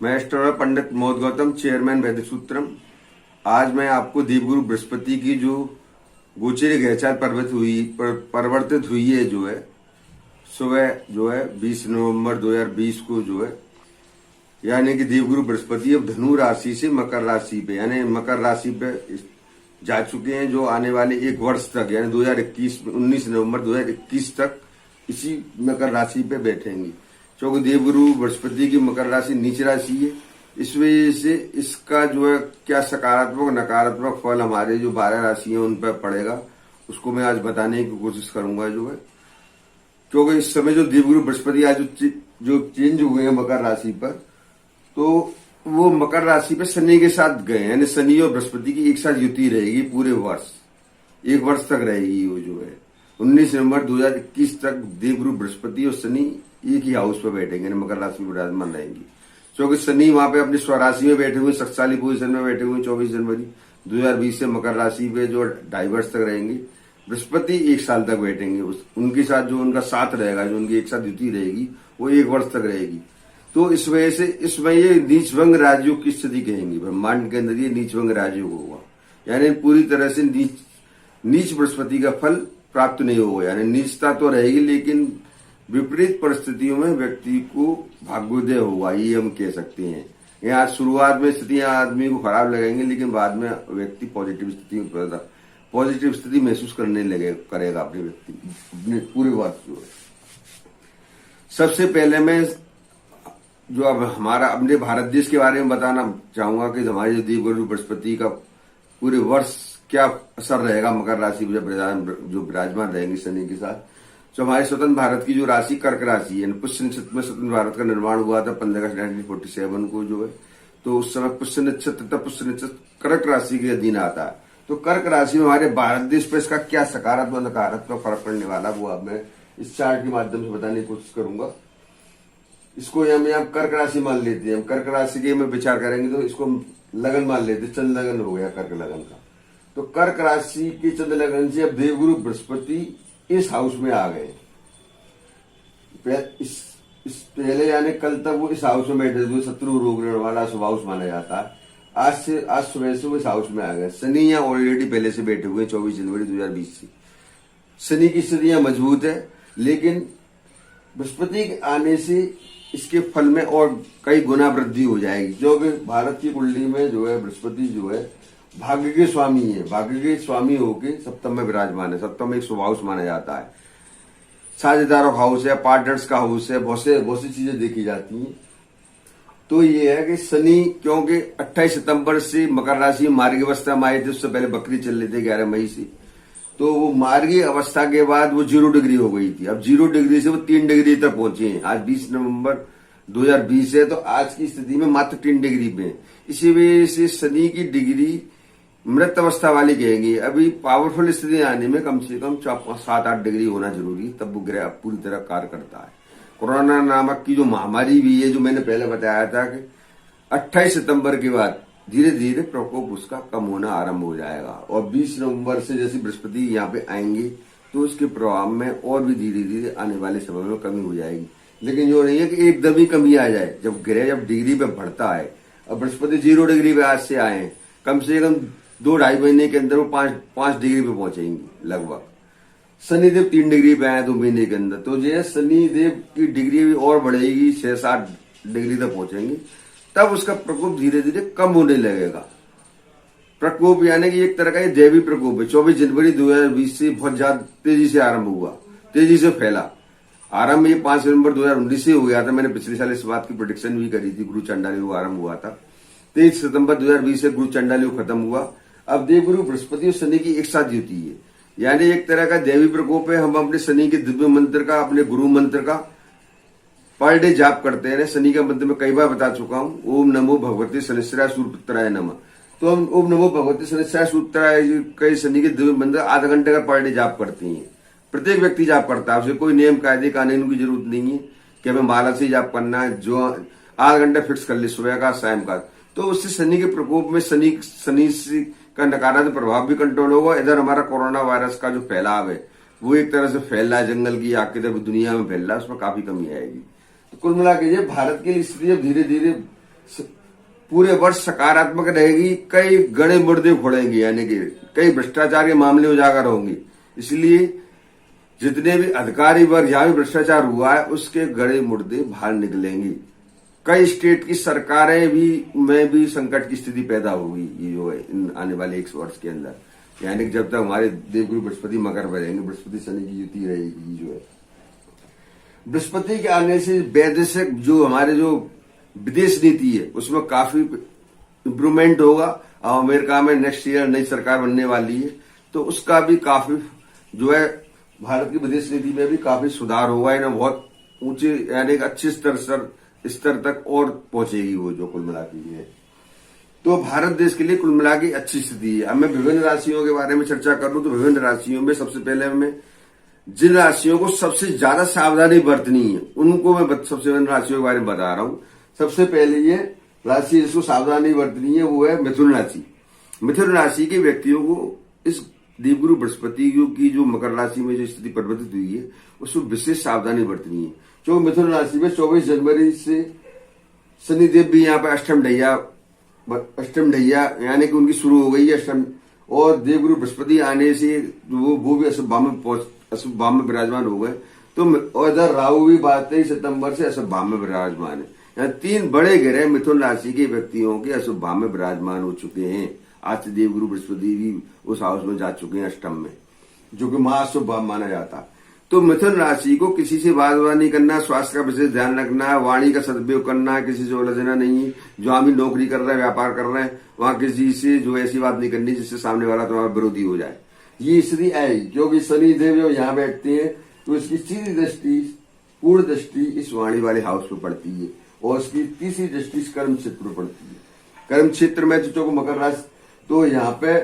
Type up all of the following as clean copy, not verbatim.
मैं एस्ट्रोलॉजर पंडित मोद गौतम, चेयरमैन वैदिक सूत्रम। आज मैं आपको देवगुरु बृहस्पति की जो गोचर ग्रहचार परिवर्तित हुई है जो है सुबह जो है 20 नवंबर 2020 को जो है, यानी कि देवगुरु बृहस्पति अब धनु राशि से मकर राशि पे यानी मकर राशि पे जा चुके हैं, जो आने वाले एक वर्ष तक यानी 2021 19 नवंबर 2021 तक इसी मकर राशि पे बैठेंगे। क्योंकि देवगुरु बृहस्पति की मकर राशि नीच राशि है, इस वजह से इसका जो है क्या सकारात्मक नकारात्मक फल हमारे जो 12 राशि है उन पर पड़ेगा, उसको मैं आज बताने की कोशिश करूंगा जो है। क्योंकि इस समय जो देवगुरु बृहस्पति आज जो चेंज हुए हैं मकर राशि पर, तो वो मकर राशि पे शनि के साथ गए, यानी शनि और बृहस्पति की एक साथ युति रहेगी पूरे वर्ष, एक वर्ष तक रहेगी। वो जो है 19 नवंबर 2021 तक देवगुरु बृहस्पति और शनि एक ही हाउस पे बैठेंगे, मकर राशि में विराजमान रहेंगी। क्योंकि शनि वहां पे अपनी स्वराशि में बैठे हुए शक्तिशाली पोजीशन में बैठे हुए 24 जनवरी 2020 से मकर राशि पे जो 2.5 वर्ष तक रहेंगे। बृहस्पति 1 साल तक बैठेंगे, उनके साथ जो उनका साथ रहेगा, जो उनकी एक साथ युति रहेगी, वो 1 वर्ष तक रहेगी। तो इस वजह से इसमें ये नीचभंग राजयोग की स्थिति कहेंगे, ब्रह्मांड के अंदर ये नीचभंग राजयोग होगा, यानी पूरी तरह से नीच बृहस्पति का फल प्राप्त नहीं होगा। यानी नीचता तो रहेगी, लेकिन विपरीत परिस्थितियों में व्यक्ति को भाग्योदय होगा, ये हम कह सकते हैं। यहाँ शुरुआत में स्थितियां आदमी को खराब लगेंगी, लेकिन बाद में व्यक्ति पॉजिटिव स्थिति महसूस करने करेगा अपने व्यक्ति अपने पूरे वर्ष जो है। सबसे पहले मैं जो अब हमारा अपने भारत देश के बारे में बताना चाहूंगा कि हमारे जो देवगुरु बृहस्पति का पूरे वर्ष क्या असर रहेगा मकर राशि में जो विराजमान रहेंगे शनि के साथ। तो हमारे स्वतंत्र भारत की जो राशि कर्क राशि है, पुष्य नक्षत्र में स्वतंत्र भारत का निर्माण हुआ था 15 अगस्त 1947 को जो है। तो उस समय पुष्य नक्षत्र कर्क राशि के अधीन आता है। तो कर्क राशि में हमारे भारत देश पर इसका क्या सकारात्मक नकारात्मक फर्क पड़ने वाला, वो अब मैं इस चार्ट के माध्यम से बताने की कोशिश करूंगा। इसको हम कर्क राशि मान लेते हैं। कर्क राशि के में विचार करेंगे तो इसको लगन मान लेते हैं, चंद्र लगन हो गया कर्क लगन का। तो कर्क राशि के चंद्र लगन से अब देवगुरु बृहस्पति इस हाउस में आ गए। इस पहले यानी कल तक वो इस हाउस में बैठे हुए शत्रु रोग वाला शुभ हाउस माना जाता है। आज सुबह से वो इस हाउस में आ गए। शनि यहाँ ऑलरेडी पहले से बैठे हुए 24 जनवरी 2020 से। शनि की स्थितियां मजबूत है, लेकिन बृहस्पति के आने से इसके फल में और कई गुना वृद्धि हो जाएगी। जो कि भारत की कुंडली में जो है बृहस्पति जो है भाग्य के स्वामी है, भाग्य के स्वामी होके सप्तम में विराजमान है। सप्तम में एक शुभ हाउस माना जाता है, साझेदारों का हाउस है, पार्टनर्स का हाउस है, बहुत सी चीजें देखी जाती हैं। तो ये है कि शनि क्योंकि 28 सितंबर से मकर राशि में मार्गी अवस्था में आए थे, उससे पहले बकरी चल रही थी 11 मई से। तो वो मार्गी अवस्था के बाद वो 0 डिग्री हो गई थी। अब 0 डिग्री से वो 3 डिग्री तक पहुंचे हैं। आज 20 नवंबर 2020 है, तो आज की स्थिति में मात्र 3 डिग्री पे। इसी वजह से शनि की डिग्री मृत अवस्था वाली कहेंगे। अभी पावरफुल स्थिति आने में कम से कम 7-8 डिग्री होना जरूरी, तब वो ग्रह पूरी तरह कार्य करता है। कोरोना नामक की जो महामारी भी है, जो मैंने पहले बताया था कि 28 सितंबर के बाद धीरे धीरे प्रकोप उसका कम होना आरंभ हो जाएगा। और 20 नवंबर से जैसे बृहस्पति यहाँ पे आएंगे तो उसके प्रभाव में और भी धीरे धीरे आने वाले समय में कमी हो जाएगी। लेकिन जो नहीं है कि एकदम ही कमी आ जाए। जब ग्रह जब डिग्री पे बढ़ता है, और बृहस्पति 0 डिग्री पे आज से आए, कम से कम 2-2.5 महीने के अंदर वो 5 डिग्री पे पहुंचेंगे लगभग। शनिदेव 3 डिग्री पे आए 2 महीने के अंदर, तो जो है शनिदेव की डिग्री भी और बढ़ेगी, 6-7 डिग्री तक पहुंचेंगे। तब उसका प्रकोप धीरे धीरे कम होने लगेगा। प्रकोप यानी कि एक तरह का ये दैवी प्रकोप है। 24 जनवरी 2020 से बहुत ज्यादा तेजी से आरंभ हुआ, तेजी से फैला। आरंभ ये 5 नवंबर 2019 से हो गया था। मैंने पिछले साल इस बात की प्रोडिक्शन भी करी थी। गुरु चंडाल योग आरंभ हुआ था 23 सितंबर 2020 से। गुरु चंडाल योग खत्म हुआ। अब देवगुरु बृहस्पति और शनि की एक साथ युति है, यानी एक तरह का दैवी प्रकोप है। हम अपने शनि के दिव्य मंत्र का, अपने गुरु मंत्र का पर डे जाप करते हैं। शनि का मंत्र में कई बार बता चुका हूं, ओम नमो भगवते शनिश्चराय सूर्यपुत्राय नमः। तो हम ओम नमो भगवते शनिश्चराय सूर्यपुत्राय कई शनि के दिव्य मंत्र आधा घंटे का पर डे जाप करते हैं। प्रत्येक व्यक्ति जाप करता है, उसे कोई नियम कायदे कानून की जरूरत नहीं है कि हमें माला से जाप करना है। जो आधा घंटा फिक्स कर ले, सुबह का शाम का, तो उससे शनि के प्रकोप में शनि का नकारात्मक प्रभाव भी कंट्रोल होगा। इधर हमारा कोरोना वायरस का जो फैलाव है वो एक तरह से फैल रहा है, जंगल की आग की तरफ दुनिया में फैल रहा है, उसमें काफी कमी आएगी। तो कुल मिला के भारत की स्थिति अब धीरे धीरे पूरे वर्ष सकारात्मक रहेगी, कई गड़े मुर्दे फोड़ेंगे, यानी कि कई भ्रष्टाचार के मामले उजागर होंगे। इसलिए जितने भी अधिकारी वर्ग जहां भी भ्रष्टाचार हुआ है उसके गड़े मुर्दे बाहर निकलेंगे। कई स्टेट की सरकारें भी संकट की स्थिति पैदा होगी, ये जो है इन आने वाले 1 वर्ष के अंदर, यानी कि जब तक हमारे देवगुरु बृहस्पति मकर में रहेंगे, बृहस्पति शनि की युति रहेगी। जो है बृहस्पति के आने से वैदेशिक जो हमारे जो विदेश नीति है उसमें काफी इम्प्रूवमेंट होगा। और अमेरिका में नेक्स्ट ईयर नई सरकार बनने वाली है, तो उसका भी काफी जो है भारत की विदेश नीति में भी काफी सुधार होगा। इन्हें बहुत ऊंचे यानी अच्छे स्तर तक और पहुंचेगी वो, जो कुल मिला के है। तो भारत देश के लिए कुल मिला के अच्छी स्थिति है। अब मैं विभिन्न राशियों के बारे में चर्चा करूं तो विभिन्न राशियों में सबसे पहले मैं जिन राशियों को सबसे ज्यादा सावधानी बरतनी है उनको मैं सबसे विभिन्न राशियों के बारे में बता रहा हूं। सबसे पहले ये राशि जिसको सावधानी बरतनी है वो है मिथुन राशि। मिथुन राशि के व्यक्तियों को इस देवगुरु बृहस्पति की जो मकर राशि में जो स्थिति परिवर्तित हुई है उसको विशेष सावधानी बरतनी है। जो मिथुन राशि में 24 जनवरी से शनिदेव भी यहाँ पे अष्टम ढैया यानी कि उनकी शुरू हो गई है अष्टम, और देवगुरु बृहस्पति आने से वो भी अशुभ भाव में विराजमान हो गए। तो और इधर राहु भी 23 सितंबर से अशुभ भाव में विराजमान है। यहाँ 3 बड़े ग्रह मिथुन राशि के व्यक्तियों के अशुभ भाव में विराजमान हो चुके हैं। आज से देवगुरु बृहस्पति भी उस हाउस में जा चुके हैं अष्टम में, जो कि महाशुभ भाव माना जाता। तो मिथुन राशि को किसी से वादविवाद नहीं करना, स्वास्थ्य का विशेष ध्यान रखना, वाणी का सदुपयोग करना, किसी से उलझना नहीं। जो हम भी नौकरी कर रहे हैं, व्यापार कर रहे हैं, वहां किसी से जो ऐसी बात नहीं करनी जिससे सामने वाला तुम्हारा विरोधी हो जाए। ये स्थिति आएगी क्योंकि शनि देव जो यहाँ बैठते हैं तो इसकी सीधी दृष्टि, पूर्ण दृष्टि इस वाणी वाले हाउस पर पड़ती है और इसकी तीसरी दृष्टि कर्म क्षेत्र पर पड़ती है। कर्म क्षेत्र में जो मकर राशि, तो यहाँ पे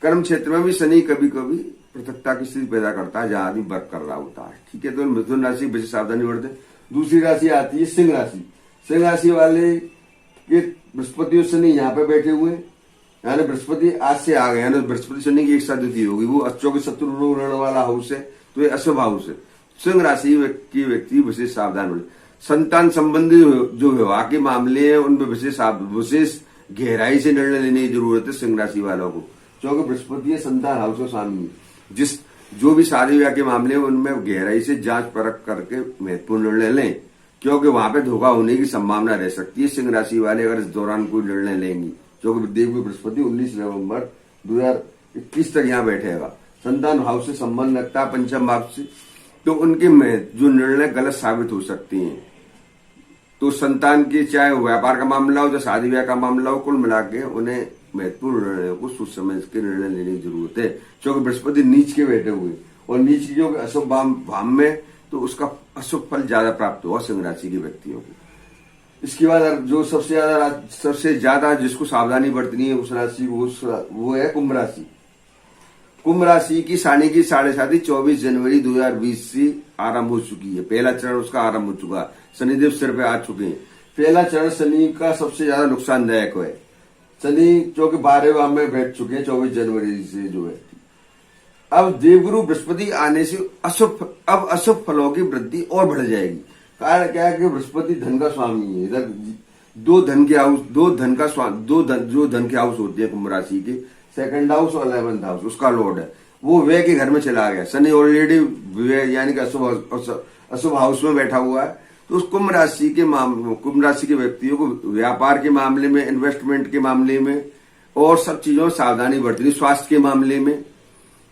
कर्म क्षेत्र में भी शनि कभी कभी पृथकता की स्थिति पैदा करता है जहां आदमी वर्क कर रहा होता है। ठीक है, तो मिथुन राशि विशेष सावधानी बरते। दूसरी राशि आती है सिंह राशि। सिंह राशि वाले के बृहस्पति और शनि यहाँ पे बैठे हुए, यानी बृहस्पति आज से आ गए, यानी बृहस्पति शनि की एक साथ युति होगी। वो अच्छों के शत्रु रोग ऋण वाला हाउस है, तो ये अशुभ हाउस है। सिंह राशि की व्यक्ति विशेष सावधान बने। संतान संबंधी जो विवाह के मामले हैं उनमें विशेष गहराई से निर्णय लेने की जरूरत है सिंह राशि वालों को, क्योंकि बृहस्पति है संतान हाउस का स्वामी। जो भी शादी विवाह के मामले हैं उनमें गहराई से जांच परख करके महत्वपूर्ण निर्णय लें, क्योंकि वहां पे धोखा होने की संभावना रह सकती है सिंह राशि वाले अगर इस दौरान कोई निर्णय लेंगी। क्योंकि देवगुरु बृहस्पति 19 नवंबर 2021 तक यहाँ बैठेगा। संतान हाउस से संबंध रखता है पंचम भाव से, तो उनके जो निर्णय गलत साबित हो सकते हैं। तो संतान के चाहे व्यापार का मामला हो, चाहे शादी ब्याह का मामला हो, कुल मिला के उन्हें महत्वपूर्ण निर्णयों को सोच समझ के निर्णय लेने की जरूरत है। क्योंकि बृहस्पति नीच के बैठे हुए और नीच की जो अशुभ भाव में, तो उसका अशुभ फल ज्यादा प्राप्त होगा सिंह राशि के व्यक्तियों को। इसके बाद जो सबसे ज्यादा जिसको सावधानी बरतनी है उस राशि वो है कुंभ राशि। कुंभ राशि की साढ़े साथी 24 जनवरी 2020 से आरंभ हो चुकी है। पहला चरण उसका आरंभ हो चुका, शनिदेव सिर पे आ चुके हैं। पहला चरण शनि का सबसे ज्यादा नुकसानदायक है। शनि जो कि 12वें भाव में बैठ चुके हैं 24 जनवरी से जो है। अब देवगुरु बृहस्पति आने से अशुभ फलों की वृद्धि और बढ़ जाएगी। कारण क्या है कि बृहस्पति धन का स्वामी है। इधर जो धन के हाउस होते हैं कुंभ राशि के, सेकंड हाउस और 11th हाउस उसका लॉर्ड है, वो व्यय के घर में चला गया। शनि ऑलरेडी व्यय यानी कि अशुभ हाउस में बैठा हुआ है। तो उस कुंभ राशि के व्यक्तियों को व्यापार के मामले में, इन्वेस्टमेंट के मामले में और सब चीजों में सावधानी बरतनी, स्वास्थ्य के मामले में,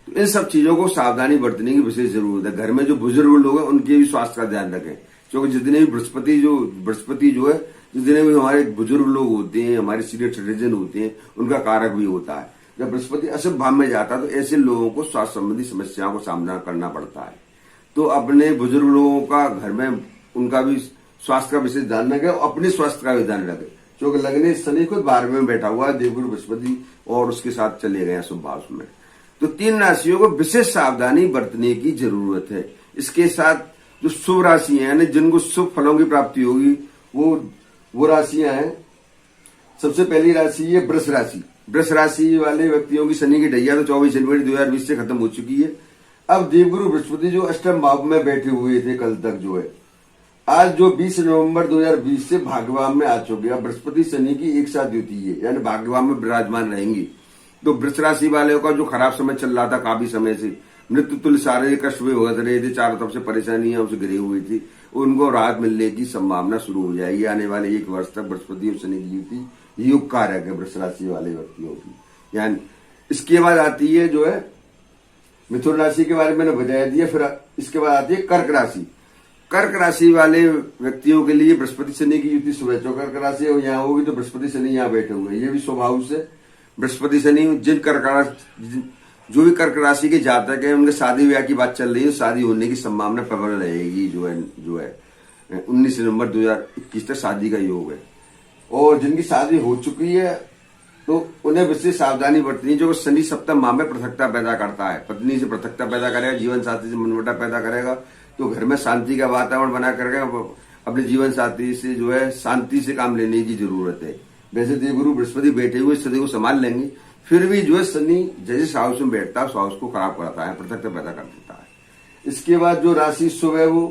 तो इन सब चीजों को सावधानी बरतने की विशेष जरूरत है। घर में जो बुजुर्ग लोग हैं उनके भी स्वास्थ्य का ध्यान रखें, क्योंकि जितने भी बृहस्पति जो है, जितने भी हमारे बुजुर्ग लोग होते हैं, हमारे सीनियर सिटीजन होते हैं, उनका कारक भी होता है। जब बृहस्पति अशुभ भाव में जाता है तो ऐसे लोगों को स्वास्थ्य संबंधी समस्याओं का सामना करना पड़ता है। तो अपने बुजुर्ग लोगों का घर में उनका भी स्वास्थ्य का विशेष ध्यान रखें और अपने स्वास्थ्य का भी ध्यान रखें, क्योंकि लगने शनि खुद 12वें में बैठा हुआ है देवगुरु बृहस्पति और उसके साथ चले गए अशुभ भाव में। तो 3 राशियों को विशेष सावधानी बरतने की जरूरत है। इसके साथ जो शुभ राशियां हैं, जिनको शुभ फलों की प्राप्ति होगी, वो राशियां हैं। सबसे पहली राशि है वृष राशि। वृष राशि वाले व्यक्तियों की शनि की ढैया तो 24 जनवरी 2020 से खत्म हो चुकी है। अब देवगुरु बृहस्पति जो अष्टम भाव में बैठे हुए थे कल तक जो है, आज जो 20 नवंबर 2020 से भाग्यवान में आ चुके हैं, बृहस्पति शनि की एक साथ युति है, यानी भाग्यवान में विराजमान रहेंगी। तो वृष राशि वालों का जो खराब समय चल रहा था काफी समय से, मृत्यु तुल्य शारीरिक कष्ट हुए होते रहे थे, चारों तरफ से परेशानियां उसे घिरी हुई थी, उनको राहत मिलने की संभावना शुरू हो जाएगी। आने वाले 1 वर्ष तक बृहस्पति और शनि की युति युग कारक है वृष राशि वाले व्यक्तियों की। यानी इसके बाद आती है जो है मिथुन राशि के बारे में मैंने बता दिया। फिर इसके बाद आती है कर्क राशि। कर्क राशि वाले व्यक्तियों के लिए बृहस्पति शनि की युति सुबह जो कर्क राशि है यहाँ होगी, तो बृहस्पति शनि यहाँ बैठे हुए हैं। ये भी स्वभाव से बृहस्पति शनि जो भी कर्क राशि के जातक है उनके शादी ब्याह की बात चल रही है, शादी होने की संभावना प्रबल रहेगी। जो है 19 नवंबर 2021 तक शादी का योग है। और जिनकी शादी हो चुकी है तो उन्हें विशेष सावधानी बरतनी, जो शनि सप्तम माह में पृथकता पैदा करता है, पत्नी से पृथकता पैदा करेगा, जीवन साथी से मनमुटाव पैदा करेगा। तो घर में शांति का वातावरण बना करके अपने जीवन साथी से जो है शांति से काम लेने की जरूरत है। वैसे देवगुरु बृहस्पति बैठे हुए स्थिति को संभाल लेंगे, फिर भी जो है शनि जैसे हाउस में बैठता है हाउस को खराब करता है, पृथकता पैदा कर देता है। इसके बाद जो राशि सुबह वो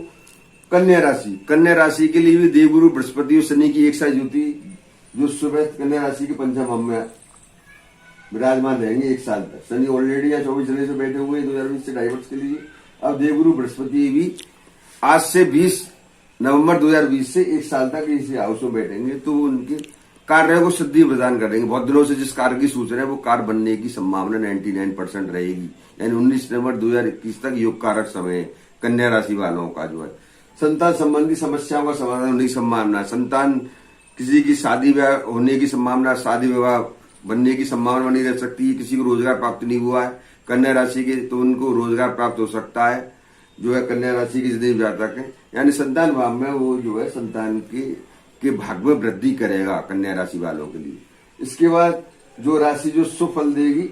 कन्या राशि। कन्या राशि के लिए भी देवगुरु बृहस्पति और शनि की एक साथ युति, जो सुबह कन्या राशि के पंचम भाव में विराजमान रहेंगे 1 साल तक। शनि ऑलरेडी या 24 जनवरी से बैठे हुए 2020 से डाइवर्स के लिए। अब देवगुरु बृहस्पति भी आज से 20 नवंबर 2020 से 1 साल तक इसी हाउस में बैठेंगे, तो उनके कार्य को सिद्धि प्रदान करेंगे। बहुत दिनों से जिस कार्य की सूचना है वो कार्य बनने की संभावना 99% रहेगी। यानी 19 नवंबर 2021 तक योग कारक समय है कन्या राशि वालों का। जो है संतान संबंधी समस्याओं का समाधान होने की संभावना, संतान किसी की शादी ब्याह होने की संभावना, शादी विवाह बनने की संभावना बनी रह सकती है। किसी को रोजगार प्राप्त नहीं हुआ है कन्या राशि के, तो उनको रोजगार प्राप्त हो सकता है। जो है कन्या राशि के जितने जातक है, यानी संतान भाव में वो जो है संतान के भाग में वृद्धि करेगा कन्या राशि वालों के लिए। इसके बाद जो राशि जो सुफल देगी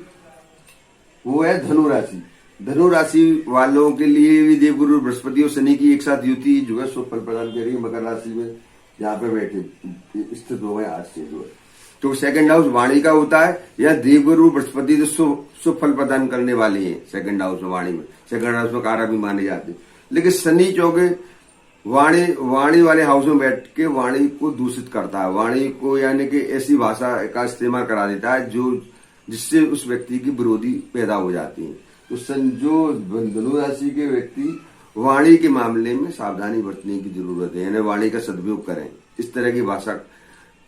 वो है धनु राशि। धनु राशि वालों के लिए भी देवगुरु बृहस्पति और शनि की एक साथ युति जो है सुफल प्रदान करेगी। मकर राशि में यहाँ पे बैठे स्थित हो गए आज से। जो है तो सेकंड हाउस वाणी का होता है, या देवगुरु बृहस्पति तो शुभ फल प्रदान करने वाले हैं सेकंड हाउस में, वाणी में। सेकंड हाउस में कारक भी माने जाते हैं, लेकिन शनि चौके वाणी वाले हाउस में बैठ के वाणी को दूषित करता है। वाणी को यानी कि ऐसी भाषा का इस्तेमाल करा देता है जिससे उस व्यक्ति की विरोधी पैदा हो जाती है। तो जो धनु राशि के व्यक्ति वाणी के मामले में सावधानी बरतने की जरूरत है, यानी वाणी का सदुपयोग करें। इस तरह की भाषा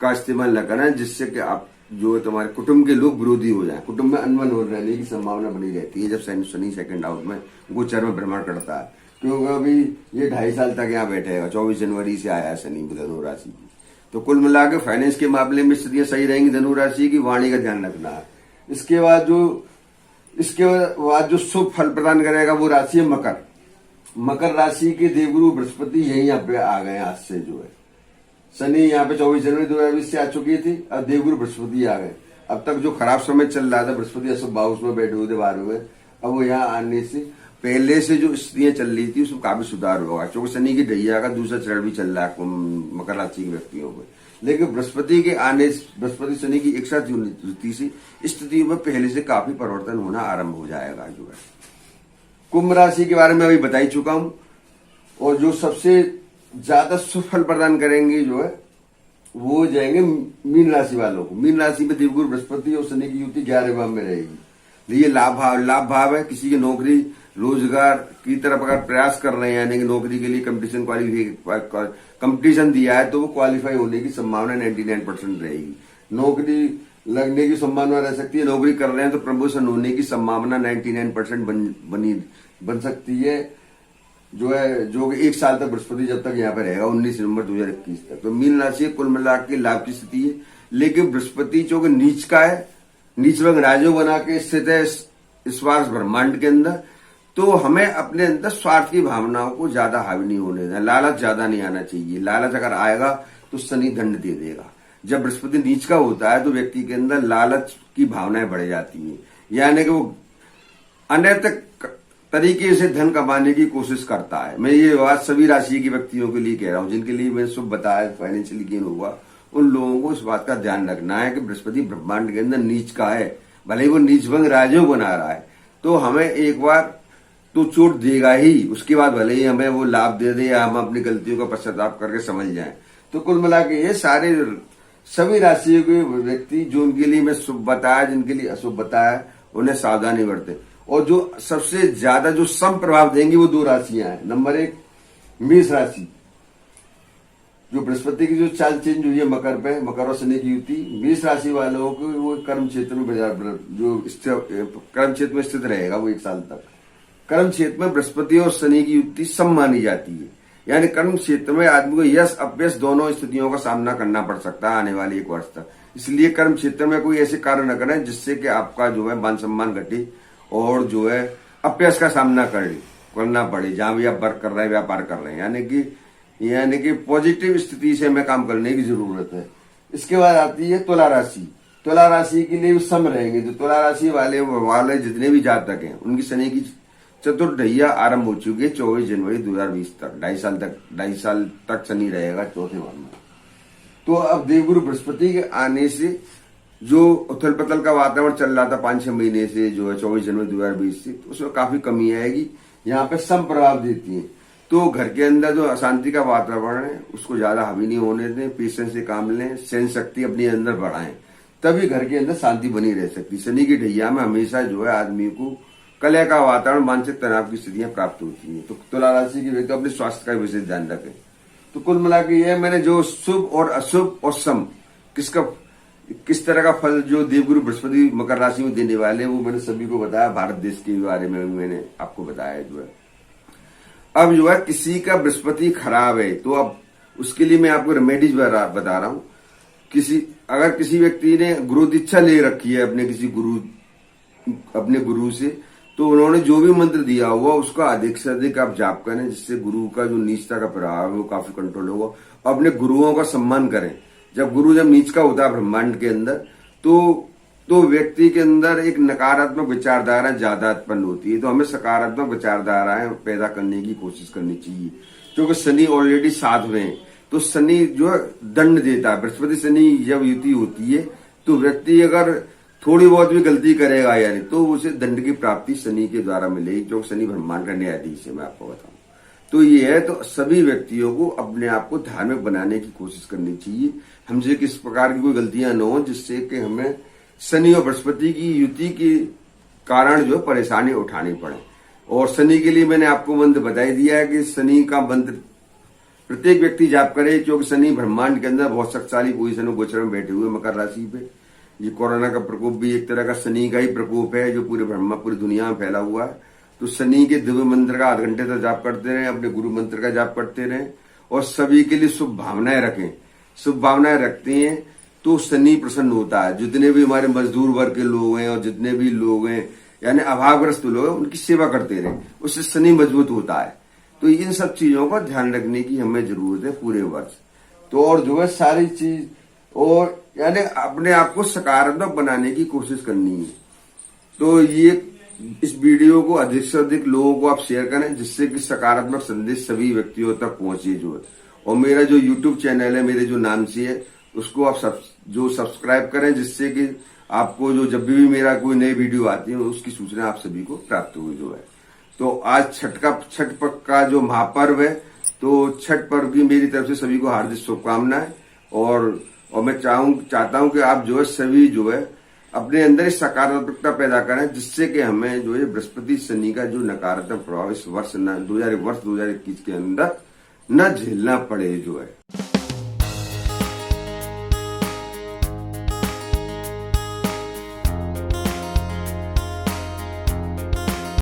का इस्तेमाल न करें जिससे कि आप जो तुम्हारे कुटुंब के लोग विरोधी हो जाएं, कुटुंब में अनबन हो रहने की संभावना बनी रहती है जब शनि सेकंड हाउस में गोचर में भ्रमण करता है। क्योंकि अभी ये 2.5 साल तक यहाँ बैठेगा, 24 जनवरी से आया है शनि धनु राशि की। तो कुल मिलाकर फाइनेंस के मामले में स्थितियां सही रहेंगी धनु राशि की, वाणी का ध्यान रखना है। इसके बाद जो शुभ फल प्रदान करेगा वो राशि है मकर। मकर राशि के देवगुरु बृहस्पति यही यहाँ पे आ गए आज से। जो है शनि यहाँ पे 24 जनवरी 2020 से आ चुकी थी, अब देवगुरु बृहस्पति आ गए। अब तक जो खराब समय चल रहा था, बृहस्पति अशुभ हाउस में बैठे हुए थे 12 में, अब वो यहाँ आने से पहले से जो स्थितियां चल रही थी उसमें काफी सुधार होगा। क्योंकि शनि की ढैया का दूसरा चरण भी चल रहा है मकर राशि के व्यक्तियों में, लेकिन बृहस्पति शनि की एक साथ युति से स्थितियों में पहले से काफी परिवर्तन होना आरंभ हो जाएगा। जो है कुंभ राशि के बारे में अभी बता ही चुका हूं, और जो सबसे ज्यादा सुफल प्रदान करेंगे जो है वो जाएंगे मीन राशि वालों को। मीन राशि में देवगुरु बृहस्पति और शनि की युति 11 भाव में रहेगी। ये लाभ भाव है। किसी की नौकरी रोजगार की तरफ अगर प्रयास कर रहे हैं, यानी कि नौकरी के लिए कंपटीशन दिया है तो वो क्वालिफाई होने की संभावना 99% रहेगी। नौकरी लगने की संभावना रह सकती है। नौकरी कर रहे हैं तो प्रमोशन होने की संभावना 99% बन सकती है। जो 1 साल तक बृहस्पति जब तक यहाँ पे रहेगा 19 नवंबर 2021 तक। तो मीन राशि कुल मिला के लाभ की स्थिति है, लेकिन बृहस्पति चूंकि नीच का है, नीच वर्ग राजो बना के स्थित है स्वार्थ ब्रह्मांड के अंदर, तो हमें अपने अंदर स्वार्थ की भावनाओं को ज्यादा हावी नहीं होने देना। लालच ज्यादा नहीं आना चाहिए। लालच अगर आएगा तो शनि दंड दे देगा। जब बृहस्पति नीच का होता है तो व्यक्ति के अंदर लालच की भावनाएं बढ़ जाती हैं, यानी कि वो अनैतिक तरीके से धन कमाने की कोशिश करता है। मैं ये बात सभी राशि के व्यक्तियों के लिए कह रहा हूं जिनके लिए मैंने शुभ बताया फाइनेंशियली गेन हुआ। उन लोगों को इस बात का ध्यान रखना है कि बृहस्पति ब्रह्मांड के अंदर नीच का है, भले ही वो नीच भंग राजयोग बना रहा है, तो हमें एक बार तो चोट देगा ही। उसके बाद भले ही हमें वो लाभ दे दे या हम अपनी गलतियों का पश्चाताप करके समझ जाएं। तो कुल मिला के ये सभी राशियों के व्यक्ति जो उनके लिए मैं शुभ बताया, जिनके लिए अशुभ बताया, उन्हें सावधानी बरते। और जो सबसे ज्यादा जो सम प्रभाव देंगी वो 2 राशियां हैं। नंबर 1 मेष राशि, जो बृहस्पति की जो चाल चेंज हुई है मकर पे, मकर और शनि की युति, मेष राशि वालों को वो कर्म क्षेत्र में कर्म क्षेत्र में स्थित रहेगा वो 1 साल तक। कर्म क्षेत्र में बृहस्पति और शनि की युति सम मानी जाती है, यानी कर्म क्षेत्र में आदमी को यश अपयश दोनों स्थितियों का सामना करना पड़ सकता है आने वाले 1 वर्ष तक। इसलिए कर्म क्षेत्र में कोई ऐसे कार्य न करें जिससे कि आपका जो है मान सम्मान घटे और जो है अपयश का सामना करना पड़े। जहां भी आप वर्क कर रहे हैं, व्यापार कर रहे हैं, यानी कि पॉजिटिव स्थिति से हमें काम करने की जरूरत है। इसके बाद आती है तुला राशि। तुला राशि के लिए सम रहेंगे। जो तुला राशि वाले जितने भी जातक हैं उनकी शनि की चतुर्दहिया आरंभ हो चुकी है 24 जनवरी 2020 तक। 2.5 साल तक शनि रहेगा चौथे भाव में। तो अब देवगुरु बृहस्पति के आने से जो उथल पथल का वातावरण चल रहा था 5-6 महीने से, जो है 24 जनवरी 2020 से, तो उसमें काफी कमी आएगी। यहाँ पे सम प्रभाव देती है। तो घर के अंदर जो अशांति का वातावरण है उसको ज्यादा हावी नहीं होने दें, पेशेंस से काम लें, सहन शक्ति अपने अंदर बढ़ाएं, तभी घर के अंदर शांति बनी रह सकती। शनि की ढैया में हमेशा जो है आदमी को कलह का वातावरण, मानसिक तनाव की स्थितियां प्राप्त होती है। तो तुला राशि के व्यक्ति अपने स्वास्थ्य का विशेष ध्यान रखें। तो कुल मिला के ये मैंने जो शुभ और अशुभ और सम किस तरह का फल जो देवगुरु बृहस्पति मकर राशि में देने वाले वो मैंने सभी को बताया। भारत देश के बारे में मैंने आपको बताया जो है। अब जो है किसी का बृहस्पति खराब है तो अब उसके लिए मैं आपको रेमेडीज बता रहा हूं। अगर किसी व्यक्ति ने गुरु दीक्षा ले रखी है अपने गुरु से, तो उन्होंने जो भी मंत्र दिया हुआ उसका अधिक से अधिक आप जाप करें, जिससे गुरु का जो नीचता का प्रभाव है वो काफी कंट्रोल होगा। अपने गुरुओं का सम्मान करें। जब नीच का होता है ब्रह्मांड के अंदर, तो व्यक्ति के अंदर एक नकारात्मक विचारधारा ज्यादा उत्पन्न होती है। तो हमें सकारात्मक विचारधाराएं पैदा करने की कोशिश करनी चाहिए। क्योंकि शनि ऑलरेडी 7 में है, तो शनि जो है दंड देता है। बृहस्पति शनि जब युति होती है तो व्यक्ति अगर थोड़ी बहुत भी गलती करेगा यानी तो उसे दंड की प्राप्ति शनि के द्वारा मिलेगी, जो शनि ब्रह्मांड का न्यायाधीश है, मैं आपको बताऊं। तो ये है, तो सभी व्यक्तियों को अपने आप को धार्मिक बनाने की कोशिश करनी चाहिए। हमसे किस प्रकार की कोई गलतियां न हो जिससे कि हमें शनि और बृहस्पति की युति के कारण जो परेशानी उठानी पड़े। और शनि के लिए मैंने आपको मंत्र बता ही दिया है कि शनि का मंत्र प्रत्येक व्यक्ति जाप करे, क्योंकि शनि ब्रह्मांड के अंदर बहुत शक्तिशाली पोजीशन में गोचर में बैठे हुए मकर राशि पे। ये कोरोना का प्रकोप भी एक तरह का शनि का ही प्रकोप है जो पूरी दुनिया में फैला हुआ है। तो शनि के दिव्य मंत्र का 8 घंटे तक जाप करते रहे, अपने गुरु मंत्र का जाप करते रहे और सभी के लिए शुभ भावनाएं रखें। शुभ भावनाएं रखते हैं तो शनि प्रसन्न होता है। जितने भी हमारे मजदूर वर्ग के लोग हैं और जितने भी लोग हैं यानी अभावग्रस्त लोग हैं, उनकी सेवा करते रहे, उससे शनि मजबूत होता है। तो इन सब चीजों का ध्यान रखने की हमें जरूरत है पूरे वर्ष। तो और जो है सारी चीज और यानी अपने आप को सकारात्मक बनाने की कोशिश करनी है। तो ये इस वीडियो को अधिक से अधिक लोगों को आप शेयर करें, जिससे कि सकारात्मक संदेश सभी व्यक्तियों तक पहुंचे जो है। और मेरा जो YouTube चैनल है मेरे जो नाम से है उसको आप सब्सक्राइब करें, जिससे कि आपको जो जब भी मेरा कोई नई वीडियो आती है उसकी सूचना आप सभी को प्राप्त हुई जो है। तो आज छठ का जो महापर्व है, तो छठ पर्व की मेरी तरफ से सभी को हार्दिक शुभकामनाएं। और मैं चाहता हूं कि आप जो है सभी जो है अपने अंदर सकारात्मकता पैदा करें, जिससे कि हमें जो है बृहस्पति शनि का जो नकारात्मक प्रभाव इस वर्ष 2021 के अंदर न झेलना पड़े जो है।